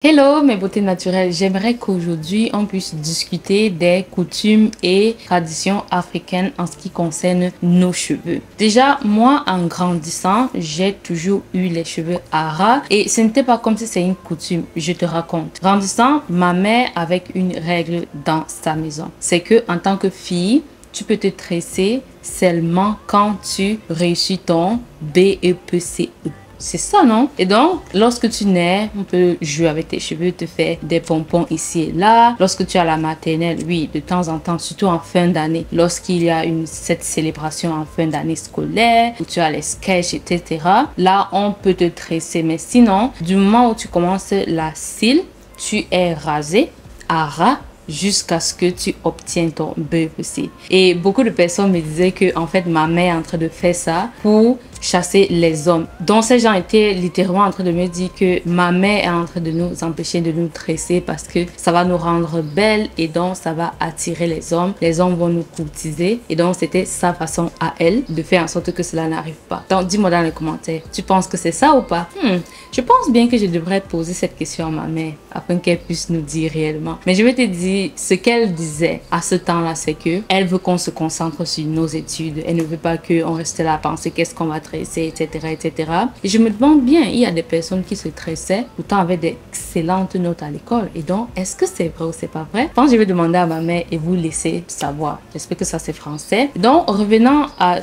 Hello mes beautés naturelles, j'aimerais qu'aujourd'hui on puisse discuter des coutumes et traditions africaines en ce qui concerne nos cheveux. Déjà, moi en grandissant, j'ai toujours eu les cheveux à ras et ce n'était pas comme si c'est une coutume, je te raconte. Grandissant, ma mère avait une règle dans sa maison. C'est que en tant que fille, tu peux te tresser seulement quand tu réussis ton BEPCE. C'est ça, non? Et donc, lorsque tu nais, on peut jouer avec tes cheveux, te faire des pompons ici et là. Lorsque tu as la maternelle, oui, de temps en temps, surtout en fin d'année, lorsqu'il y a cette célébration en fin d'année scolaire, où tu as les sketchs, etc., là, on peut te tresser. Mais sinon, du moment où tu commences la cils, tu es rasé à ras jusqu'à ce que tu obtiennes ton BEPC. Et beaucoup de personnes me disaient que, en fait, ma mère est en train de faire ça pour chasser les hommes. Donc ces gens étaient littéralement en train de me dire que ma mère est en train de nous empêcher de nous tresser parce que ça va nous rendre belles et donc ça va attirer les hommes. Les hommes vont nous courtiser et donc c'était sa façon à elle de faire en sorte que cela n'arrive pas. Donc dis-moi dans les commentaires, tu penses que c'est ça ou pas? Je pense bien que je devrais poser cette question à ma mère afin qu'elle puisse nous dire réellement. Mais je vais te dire ce qu'elle disait à ce temps-là, c'est que elle veut qu'on se concentre sur nos études. Elle ne veut pas qu'on reste là à penser qu'est-ce qu'on va tresser, etc., etc. Et je me demande bien, il y a des personnes qui se tressaient, pourtant avec d'excellentes notes à l'école. Et donc, est-ce que c'est vrai ou c'est pas vrai? Je pense que je vais demander à ma mère et vous laisser savoir. J'espère que ça c'est français. Donc, revenant à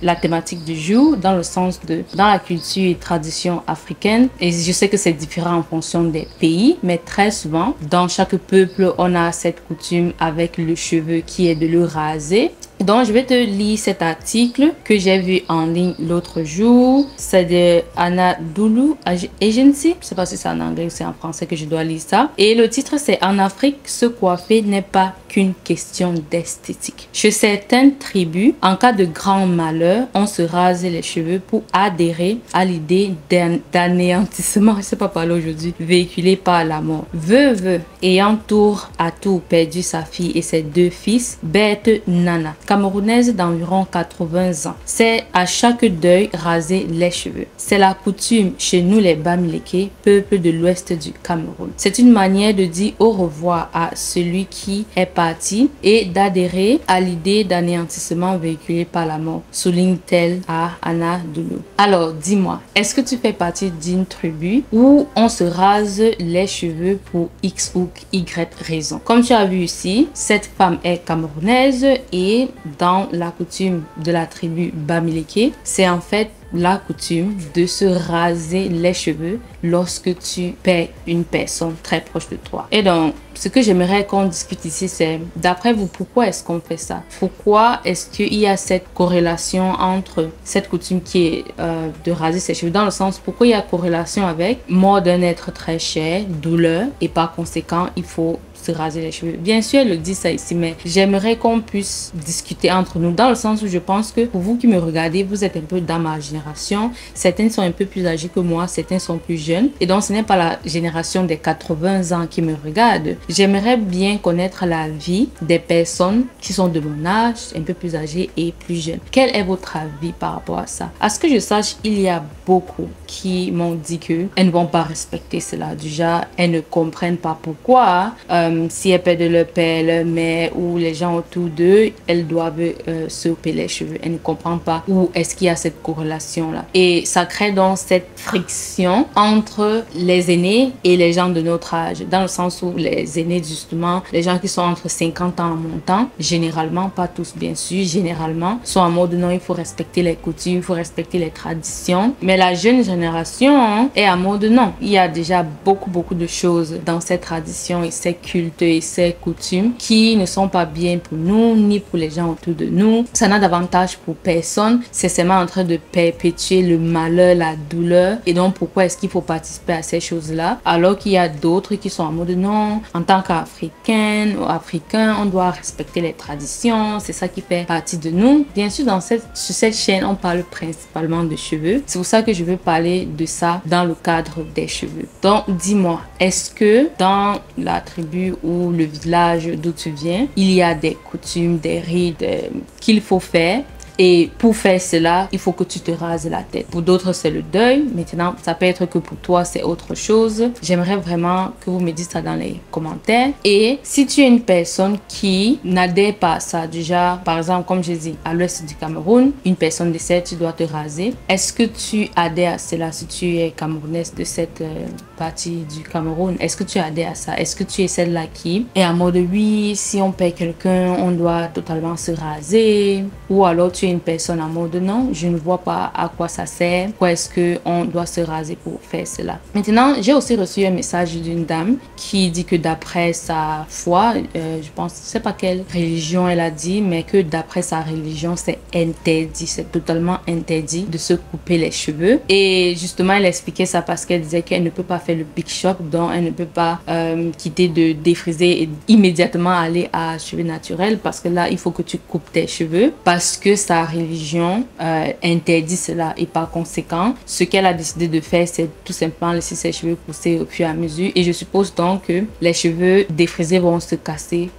la thématique du jour, dans le sens de, dans la culture et tradition africaine, et je sais que c'est différent en fonction des pays, mais très souvent, dans chaque peuple, on a cette coutume avec le cheveu qui est de le raser. Donc, je vais te lire cet article que j'ai vu en ligne l'autre jour. C'est de Anadolu Agency. Je sais pas si c'est en anglais ou c'est en français que je dois lire ça. Et le titre, c'est « En Afrique, se coiffer n'est pas qu'une question d'esthétique ». Chez certaines tribus, en cas de grand malheur, on se rase les cheveux pour adhérer à l'idée d'anéantissement, je sais pas parler aujourd'hui, véhiculée par la mort. Veuve ayant tour à tour perdu sa fille et ses deux fils, Berthe Nana, camerounaise d'environ 80 ans, c'est à chaque deuil raser les cheveux. C'est la coutume chez nous les Bamileke, peuple de l'ouest du Cameroun. C'est une manière de dire au revoir à celui qui est parti et d'adhérer à l'idée d'anéantissement véhiculée par la mort, souligne-t-elle à Anadolu. Alors dis-moi, est-ce que tu fais partie d'une tribu où on se rase les cheveux pour X ou Y raison? Comme tu as vu ici, cette femme est camerounaise et dans la coutume de la tribu Bamileke, c'est en fait la coutume de se raser les cheveux lorsque tu perds une personne très proche de toi. Et donc, ce que j'aimerais qu'on discute ici, c'est d'après vous, pourquoi est-ce qu'on fait ça? Pourquoi est-ce qu'il y a cette corrélation entre cette coutume qui est de raser ses cheveux, dans le sens, pourquoi il y a corrélation avec mort d'un être très cher, douleur, et par conséquent, il faut se raser les cheveux. Bien sûr, elle le dit ça ici, mais j'aimerais qu'on puisse discuter entre nous, dans le sens où je pense que pour vous qui me regardez, vous êtes un peu dans ma génération. Certaines sont un peu plus âgées que moi, certains sont plus jeunes. Et donc, ce n'est pas la génération des 80 ans qui me regarde. J'aimerais bien connaître la vie des personnes qui sont de mon âge, un peu plus âgées et plus jeunes. Quel est votre avis par rapport à ça? À ce que je sache, il y a beaucoup qui m'ont dit que elles ne vont pas respecter cela. Déjà, elles ne comprennent pas pourquoi. Si elles perdent leur père, leur mère ou les gens autour d'eux, elles doivent se couper les cheveux. Elles ne comprennent pas où est-ce qu'il y a cette corrélation-là. Et ça crée donc cette friction entre les aînés et les gens de notre âge. Dans le sens où les aînés, justement, les gens qui sont entre 50 ans en montant, généralement, pas tous bien sûr, généralement, sont en mode non, il faut respecter les coutumes, il faut respecter les traditions. Mais la jeune génération est en mode non. Il y a déjà beaucoup de choses dans ces traditions et ces cultes et ces coutumes qui ne sont pas bien pour nous ni pour les gens autour de nous. Ça n'a d'avantage pour personne. C'est seulement en train de perpétuer le malheur, la douleur. Et donc pourquoi est-ce qu'il faut participer à ces choses-là alors qu'il y a d'autres qui sont en mode non, en tant qu'Africaine ou Africain, on doit respecter les traditions. C'est ça qui fait partie de nous. Bien sûr, sur cette chaîne, on parle principalement de cheveux. C'est pour ça que je veux parler de ça dans le cadre des cheveux. Donc dis-moi, est-ce que dans la tribu ou le village d'où tu viens, il y a des coutumes, des rites qu'il faut faire Et pour faire cela, il faut que tu te rases la tête. Pour d'autres, c'est le deuil. Maintenant, ça peut être que pour toi, c'est autre chose. J'aimerais vraiment que vous me dites ça dans les commentaires. Et si tu es une personne qui n'adhère pas à ça, déjà, par exemple, comme je dis, à l'ouest du Cameroun, une personne décède, tu dois te raser. Est-ce que tu adhères à cela si tu es camerounaise de cette partie du Cameroun? Est-ce que tu adhères à ça? Est-ce que tu es celle-là qui est en mode oui, si on paie quelqu'un, on doit totalement se raser? Ou alors tu es une personne en mode non, je ne vois pas à quoi ça sert. Pourquoi est-ce qu'on doit se raser pour faire cela? Maintenant, j'ai aussi reçu un message d'une dame qui dit que d'après sa foi, je pense, je sais pas quelle religion elle a dit, mais que d'après sa religion, c'est interdit, c'est totalement interdit de se couper les cheveux. Et justement, elle expliquait ça parce qu'elle disait qu'elle ne peut pas faire le big shop, donc elle ne peut pas quitter de défriser et immédiatement aller à cheveux naturels, parce que là, il faut que tu coupes tes cheveux parce que sa religion interdit cela. Et par conséquent, ce qu'elle a décidé de faire, c'est tout simplement laisser ses cheveux pousser au fur et à mesure. Et je suppose donc que les cheveux défrisés vont se casser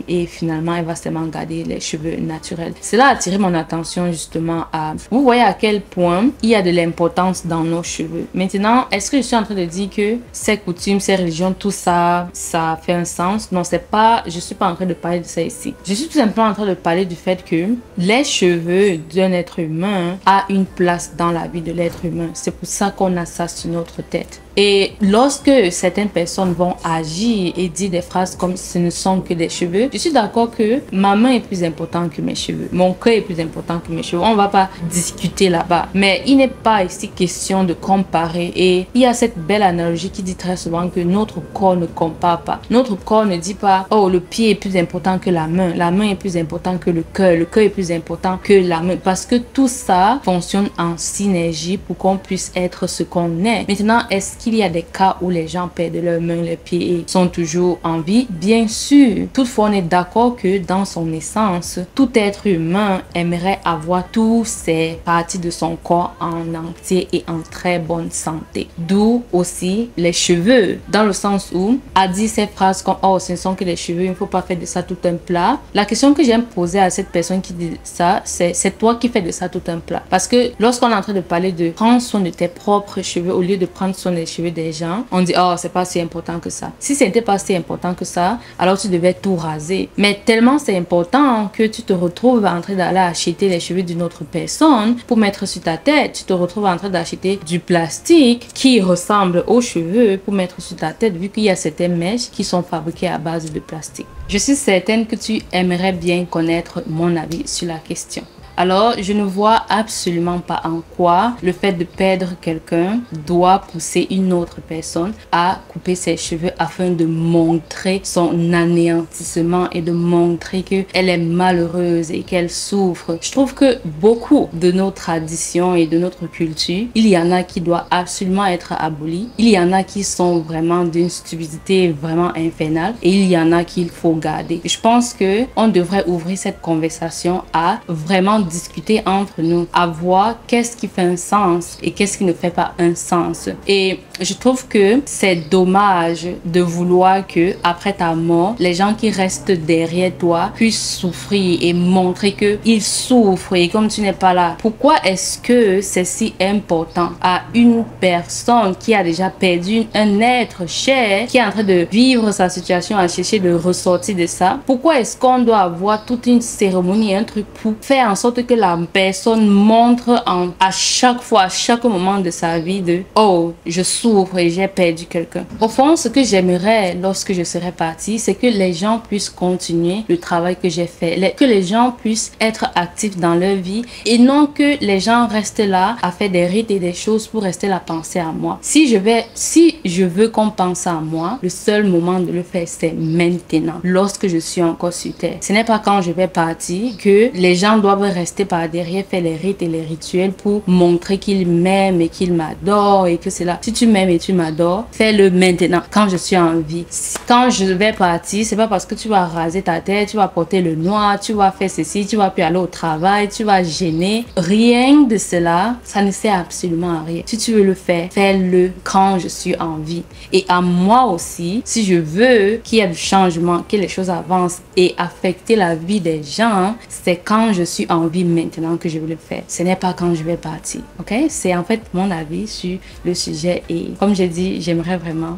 et finalement, elle va seulement garder les cheveux naturels. Cela a attiré mon attention justement à... Vous voyez à quel point il y a de l'importance dans nos cheveux. Maintenant, est-ce que je suis en train de dire que ces coutumes, ces religions, tout ça, ça fait un sens? Non, c'est pas... Je suis pas en train de parler de ça ici. Je suis tout simplement en train de parler du fait que les cheveux d'un être humain a une place dans la vie de l'être humain. C'est pour ça qu'on a ça sur notre tête. Et lorsque certaines personnes vont agir et dire des phrases comme ce ne sont que des cheveux, je suis d'accord que ma main est plus importante que mes cheveux. Mon cœur est plus important que mes cheveux. On va pas discuter là-bas. Mais il n'est pas ici question de comparer. Et il y a cette belle analogie qui dit très souvent que notre corps ne compare pas. Notre corps ne dit pas, oh, le pied est plus important que la main. La main est plus importante que le cœur. Le cœur est plus important que la main. Parce que tout ça fonctionne en synergie pour qu'on puisse être ce qu'on est. Maintenant, est-ce qu'il y a des cas où les gens perdent leurs mains, leurs pieds et sont toujours en vie? Bien sûr. Toutefois, on est d'accord que dans son essence, tout être humain aimerait avoir toutes ces parties de son corps en entier et en très bonne santé. D'où aussi les cheveux, dans le sens où a dit ces phrases comme oh, ce ne sont que les cheveux, il ne faut pas faire de ça tout un plat. La question que j'aime poser à cette personne qui dit ça, c'est toi qui fais de ça tout un plat. Parce que lorsqu'on est en train de parler de prendre soin de tes propres cheveux au lieu de prendre soin des cheveux des gens, on dit oh, c'est pas si important que ça. Si c'était pas si important que ça, alors tu devais tout raser. Mais tellement c'est important que tu te retrouves en train d'aller acheter les cheveux d'une autre personne pour mettre sur ta tête. Tu te retrouves en train d'acheter du plastique qui ressemble aux cheveux pour mettre sur ta tête, vu qu'il y a certaines mèches qui sont fabriquées à base de plastique. Je suis certaine que tu aimerais bien connaître mon avis sur la question. Alors, je ne vois absolument pas en quoi le fait de perdre quelqu'un doit pousser une autre personne à couper ses cheveux afin de montrer son anéantissement et de montrer qu'elle est malheureuse et qu'elle souffre. Je trouve que beaucoup de nos traditions et de notre culture, il y en a qui doivent absolument être abolies. Il y en a qui sont vraiment d'une stupidité vraiment infernale et il y en a qu'il faut garder. Je pense que on devrait ouvrir cette conversation à vraiment discuter entre nous, à voir qu'est-ce qui fait un sens et qu'est-ce qui ne fait pas un sens. Et je trouve que c'est dommage de vouloir que après ta mort, les gens qui restent derrière toi puissent souffrir et montrer que ils souffrent et comme tu n'es pas là. Pourquoi est-ce que c'est si important à une personne qui a déjà perdu un être cher, qui est en train de vivre sa situation, à chercher de ressortir de ça? Pourquoi est-ce qu'on doit avoir toute une cérémonie, un truc pour faire en sorte que la personne montre à chaque fois, à chaque moment de sa vie de oh, je souffre et j'ai perdu quelqu'un. Au fond, ce que j'aimerais lorsque je serai partie, c'est que les gens puissent continuer le travail que j'ai fait, que les gens puissent être actifs dans leur vie et non que les gens restent là à faire des rites et des choses pour rester là penser à moi. Si je veux qu'on pense à moi, le seul moment de le faire, c'est maintenant, lorsque je suis encore sur terre. Ce n'est pas quand je vais partir que les gens doivent rester par derrière, faire les rites et les rituels pour montrer qu'ils m'aiment et qu'ils m'adorent et que c'est là. Si tu m'aimes et tu m'adores, fais-le maintenant, quand je suis en vie. Quand je vais partir, c'est pas parce que tu vas raser ta tête, tu vas porter le noir, tu vas faire ceci, tu vas plus aller au travail, tu vas gêner. Rien de cela, ça ne sert absolument à rien. Si tu veux le faire, fais-le quand je suis en vie. Et à moi aussi, si je veux qu'il y ait du changement, que les choses avancent et affecter la vie des gens, c'est quand je suis en envie maintenant que je veux le faire. Ce n'est pas quand je vais partir, ok? C'est en fait mon avis sur le sujet et comme j'ai dit, j'aimerais vraiment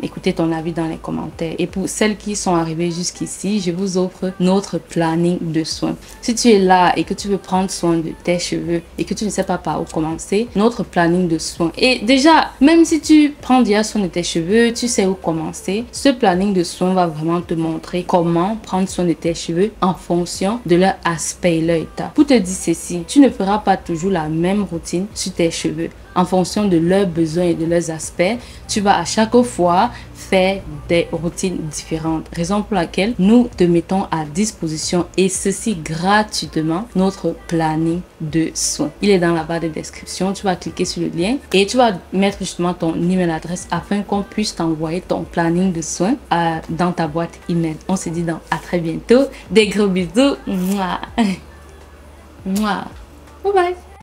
écouter ton avis dans les commentaires. Et pour celles qui sont arrivées jusqu'ici, je vous offre notre planning de soins. Si tu es là et que tu veux prendre soin de tes cheveux et que tu ne sais pas par où commencer, notre planning de soins. Et déjà, même si tu prends déjà soin de tes cheveux, tu sais où commencer, ce planning de soins va vraiment te montrer comment prendre soin de tes cheveux en fonction de leur aspect et leur état. Pour te dire ceci, tu ne feras pas toujours la même routine sur tes cheveux. En fonction de leurs besoins et de leurs aspects, tu vas à chaque fois faire des routines différentes. Raison pour laquelle nous te mettons à disposition et ceci gratuitement notre planning de soins. Il est dans la barre de description. Tu vas cliquer sur le lien et tu vas mettre justement ton email adresse afin qu'on puisse t'envoyer ton planning de soins dans ta boîte email. On se dit à très bientôt. Des gros bisous. Mouah. Mouah. Bye bye.